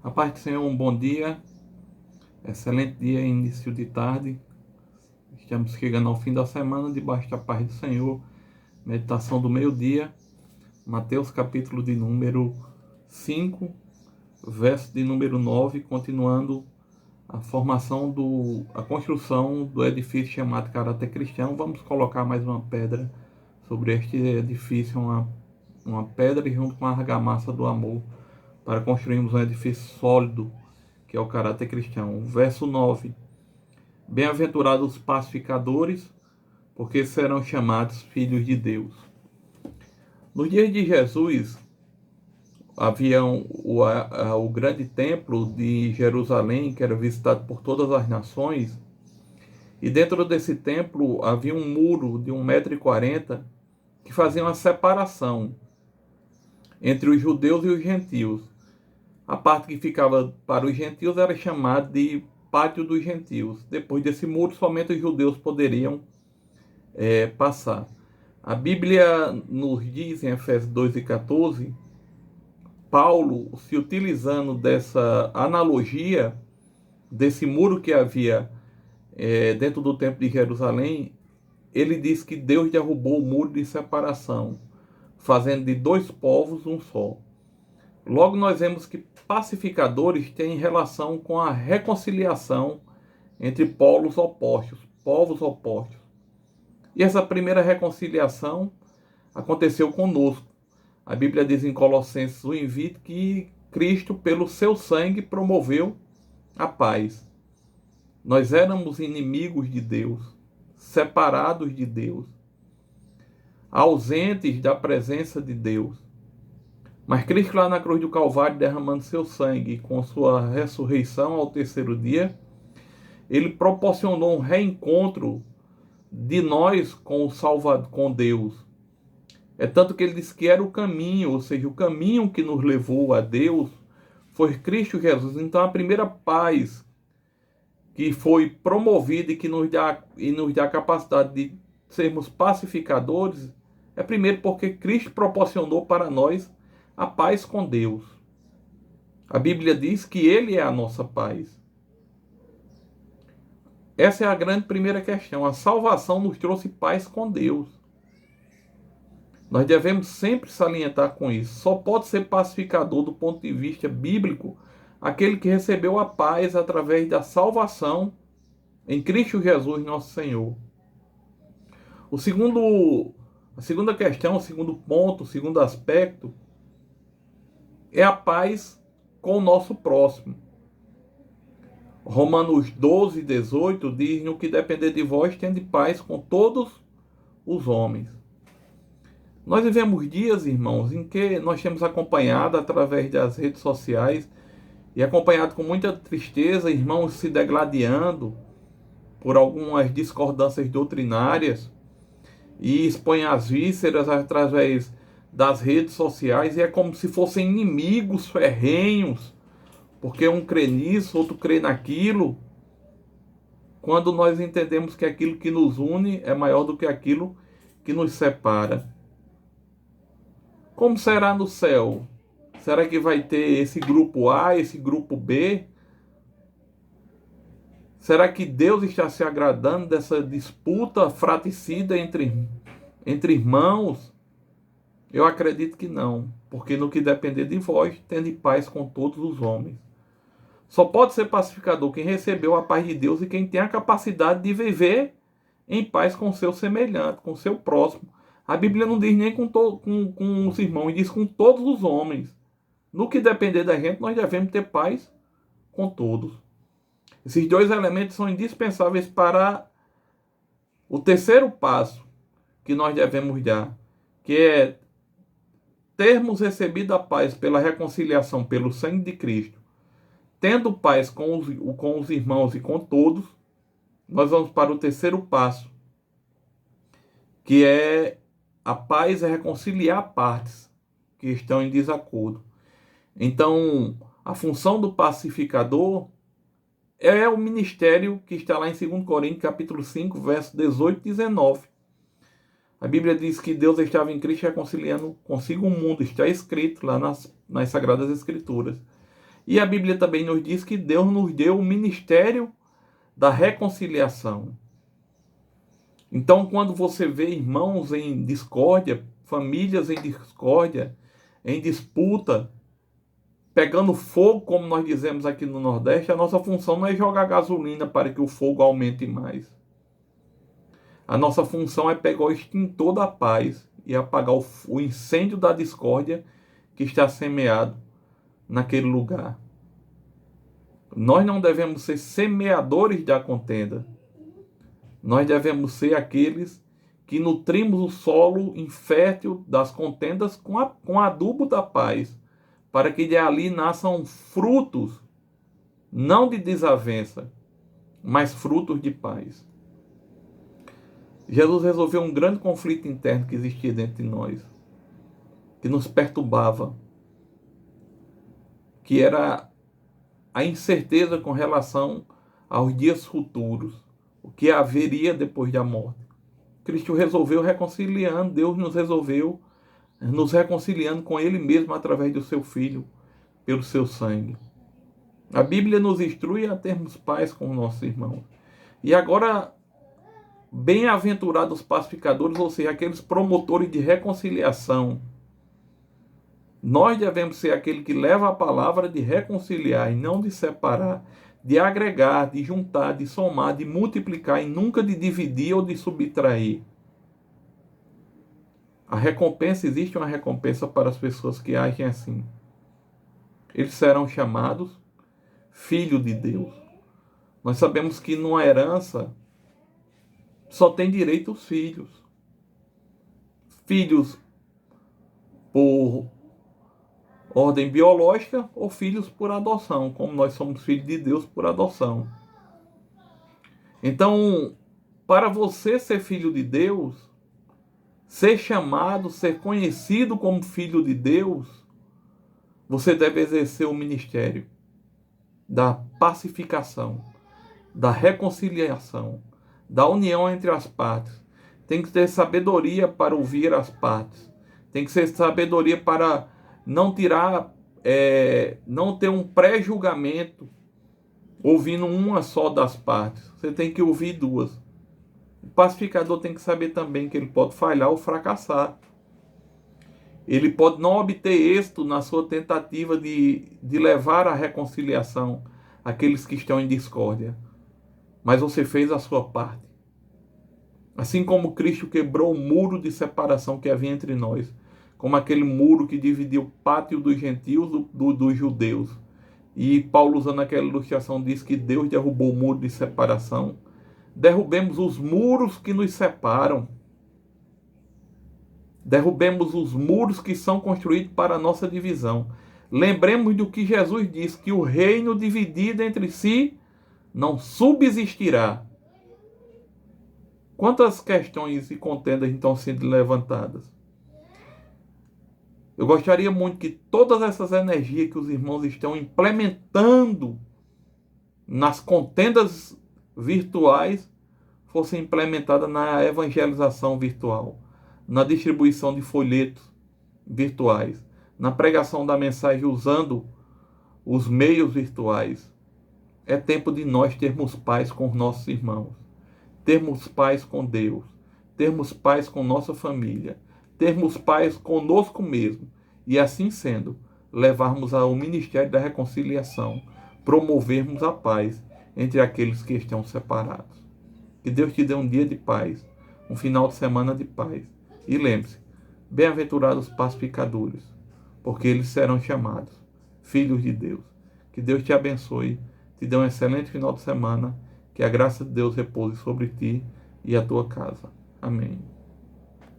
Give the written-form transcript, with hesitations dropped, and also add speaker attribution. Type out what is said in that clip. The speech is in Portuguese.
Speaker 1: A paz do Senhor, um bom dia, excelente dia, início de tarde. Estamos chegando ao fim da semana, debaixo da paz do Senhor. Meditação do meio-dia, Mateus capítulo de número 5, verso de número 9, continuando a a construção do edifício chamado Caráter Cristão. Vamos colocar mais uma pedra sobre este edifício, uma pedra junto com a argamassa do amor, para construirmos um edifício sólido, que é o caráter cristão. Verso 9. Bem-aventurados os pacificadores, porque serão chamados filhos de Deus. Nos dias de Jesus, havia o grande templo de Jerusalém, que era visitado por todas as nações, e dentro desse templo havia um muro de 1,40 m que fazia uma separação entre os judeus e os gentios. A parte que ficava para os gentios era chamada de Pátio dos Gentios. Depois desse muro, somente os judeus poderiam passar. A Bíblia nos diz, em Efésios 2:14, Paulo, se utilizando dessa analogia, desse muro que havia dentro do templo de Jerusalém, ele diz que Deus derrubou o muro de separação, fazendo de dois povos um só. Logo, nós vemos que pacificadores têm relação com a reconciliação entre povos opostos. E essa primeira reconciliação aconteceu conosco. A Bíblia diz em Colossenses 1:20 que Cristo, pelo seu sangue, promoveu a paz. Nós éramos inimigos de Deus, separados de Deus, ausentes da presença de Deus. Mas Cristo, lá na cruz do Calvário, derramando seu sangue, com sua ressurreição ao terceiro dia, ele proporcionou um reencontro de nós com o Salvador, com Deus. É tanto que ele disse que era o caminho, ou seja, o caminho que nos levou a Deus foi Cristo Jesus. Então, a primeira paz que foi promovida e que nos dá a capacidade de sermos pacificadores é primeiro porque Cristo proporcionou para nós a paz com Deus. A Bíblia diz que Ele é a nossa paz. Essa é a grande primeira questão. A salvação nos trouxe paz com Deus. Nós devemos sempre salientar com isso. Só pode ser pacificador do ponto de vista bíblico aquele que recebeu a paz através da salvação em Cristo Jesus, nosso Senhor. A segunda questão, o segundo ponto, o segundo aspecto é a paz com o nosso próximo. Romanos 12:18 diz: no que depender de vós, tende paz com todos os homens. Nós vivemos dias, irmãos, em que nós temos acompanhado através das redes sociais e acompanhado com muita tristeza irmãos se degladiando por algumas discordâncias doutrinárias e expõem as vísceras através das redes sociais, e é como se fossem inimigos ferrenhos, porque um crê nisso, outro crê naquilo, quando nós entendemos que aquilo que nos une é maior do que aquilo que nos separa. Como será no céu? Será que vai ter esse grupo A, esse grupo B? Será que Deus está se agradando dessa disputa fratricida entre irmãos? Eu acredito que não, porque no que depender de vós, tende paz com todos os homens. Só pode ser pacificador quem recebeu a paz de Deus e quem tem a capacidade de viver em paz com seu semelhante, com seu próximo. A Bíblia não diz nem com os irmãos, diz com todos os homens. No que depender da gente, nós devemos ter paz com todos. Esses dois elementos são indispensáveis para o terceiro passo que nós devemos dar, que é termos recebido a paz pela reconciliação pelo sangue de Cristo, tendo paz com os irmãos e com todos. Nós vamos para o terceiro passo, que é a paz é reconciliar partes que estão em desacordo. Então, a função do pacificador é o ministério que está lá em 2 Coríntios, capítulo 5, versos 18 e 19. A Bíblia diz que Deus estava em Cristo reconciliando consigo o mundo. Está escrito lá nas Sagradas Escrituras. E a Bíblia também nos diz que Deus nos deu o ministério da reconciliação. Então, quando você vê irmãos em discórdia, famílias em discórdia, em disputa, pegando fogo, como nós dizemos aqui no Nordeste, a nossa função não é jogar gasolina para que o fogo aumente mais. A nossa função é pegar o extintor da paz e apagar o incêndio da discórdia que está semeado naquele lugar. Nós não devemos ser semeadores da contenda. Nós devemos ser aqueles que nutrimos o solo infértil das contendas com adubo da paz, para que de ali nasçam frutos, não de desavença, mas frutos de paz. Jesus resolveu um grande conflito interno que existia dentro de nós, que nos perturbava, que era a incerteza com relação aos dias futuros, o que haveria depois da morte. Cristo resolveu reconciliando, Deus nos resolveu nos reconciliando com Ele mesmo através do seu Filho, pelo seu sangue. A Bíblia nos instrui a termos paz com os nossos irmãos. E agora, bem-aventurados os pacificadores, ou seja, aqueles promotores de reconciliação. Nós devemos ser aquele que leva a palavra de reconciliar e não de separar, de agregar, de juntar, de somar, de multiplicar e nunca de dividir ou de subtrair. A recompensa, existe uma recompensa para as pessoas que agem assim. Eles serão chamados filhos de Deus. Nós sabemos que numa herança só tem direito os filhos. Filhos por ordem biológica ou filhos por adoção, como nós somos filhos de Deus por adoção. Então, para você ser filho de Deus, ser chamado, ser conhecido como filho de Deus, você deve exercer o ministério da pacificação, da reconciliação, da união entre as partes. Tem que ter sabedoria para ouvir as partes. Tem que ter sabedoria para não ter um pré-julgamento ouvindo uma só das partes. Você tem que ouvir duas. O pacificador tem que saber também que ele pode falhar ou fracassar. Ele pode não obter êxito na sua tentativa de levar à reconciliação aqueles que estão em discórdia. Mas você fez a sua parte. Assim como Cristo quebrou o muro de separação que havia entre nós, como aquele muro que dividia o pátio dos gentios dos judeus. E Paulo, usando aquela ilustração, diz que Deus derrubou o muro de separação. Derrubemos os muros que nos separam. Derrubemos os muros que são construídos para a nossa divisão. Lembremos do que Jesus disse, que o reino dividido entre si não subsistirá. Quantas questões e contendas estão sendo levantadas? Eu gostaria muito que todas essas energias que os irmãos estão implementando nas contendas virtuais fossem implementadas na evangelização virtual, na distribuição de folhetos virtuais, na pregação da mensagem usando os meios virtuais. É tempo de nós termos paz com os nossos irmãos, termos paz com Deus, termos paz com nossa família, termos paz conosco mesmo e, assim sendo, levarmos ao ministério da reconciliação, promovermos a paz entre aqueles que estão separados. Que Deus te dê um dia de paz, um final de semana de paz. E lembre-se, bem-aventurados os pacificadores, porque eles serão chamados filhos de Deus. Que Deus te abençoe, te dê um excelente final de semana, que a graça de Deus repouse sobre ti e a tua casa. Amém.